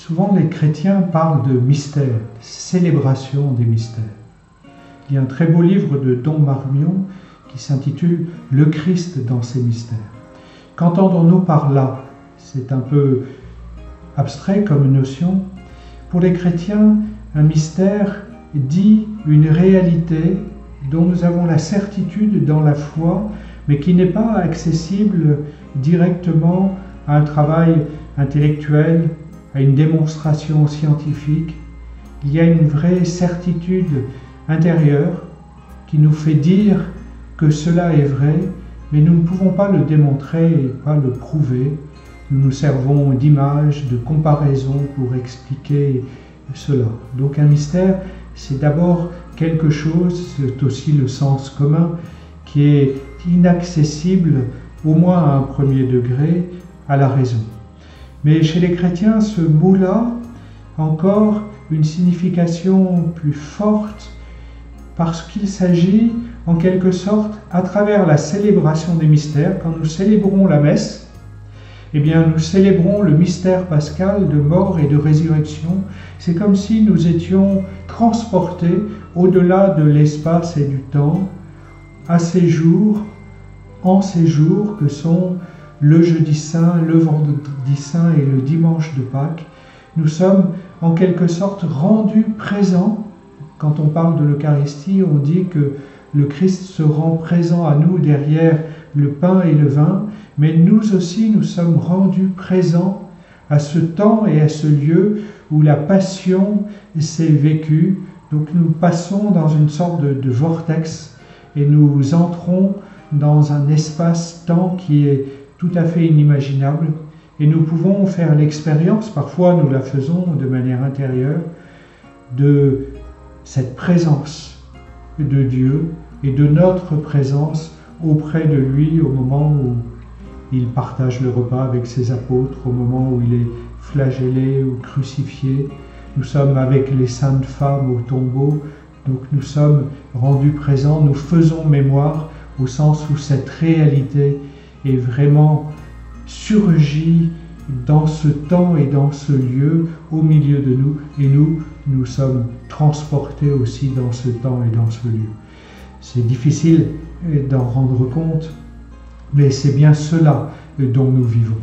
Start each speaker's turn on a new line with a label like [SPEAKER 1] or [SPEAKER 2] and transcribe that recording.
[SPEAKER 1] Souvent les chrétiens parlent de mystère, célébration des mystères. Il y a un très beau livre de Don Marmion qui s'intitule « Le Christ dans ses mystères ». Qu'entendons-nous par là? C'est un peu abstrait comme notion. Pour les chrétiens, un mystère dit une réalité dont nous avons la certitude dans la foi, mais qui n'est pas accessible directement à un travail intellectuel, à une démonstration scientifique. Il y a une vraie certitude intérieure qui nous fait dire que cela est vrai, mais nous ne pouvons pas le démontrer et pas le prouver. Nous nous servons d'images, de comparaisons pour expliquer cela. Donc un mystère, c'est d'abord quelque chose, c'est aussi le sens commun, qui est inaccessible, au moins à un premier degré, à la raison. Mais chez les chrétiens, ce mot-là a encore une signification plus forte parce qu'il s'agit, en quelque sorte, à travers la célébration des mystères, quand nous célébrons la messe, eh bien, nous célébrons le mystère pascal de mort et de résurrection. C'est comme si nous étions transportés au-delà de l'espace et du temps, à ces jours, en ces jours que sont le jeudi saint, le vendredi saint et le dimanche de Pâques. Nous sommes en quelque sorte rendus présents. Quand on parle de l'Eucharistie, on dit que le Christ se rend présent à nous derrière le pain et le vin, mais nous aussi nous sommes rendus présents à ce temps et à ce lieu où la passion s'est vécue. Donc nous passons dans une sorte de vortex et nous entrons dans un espace-temps qui est tout à fait inimaginable, et nous pouvons faire l'expérience, parfois nous la faisons de manière intérieure, de cette présence de Dieu et de notre présence auprès de lui au moment où il partage le repas avec ses apôtres, au moment où il est flagellé ou crucifié. Nous sommes avec les saintes femmes au tombeau, donc nous sommes rendus présents, nous faisons mémoire au sens où cette réalité est vraiment surgit dans ce temps et dans ce lieu au milieu de nous, et nous sommes transportés aussi dans ce temps et dans ce lieu. C'est difficile d'en rendre compte, mais c'est bien cela dont nous vivons.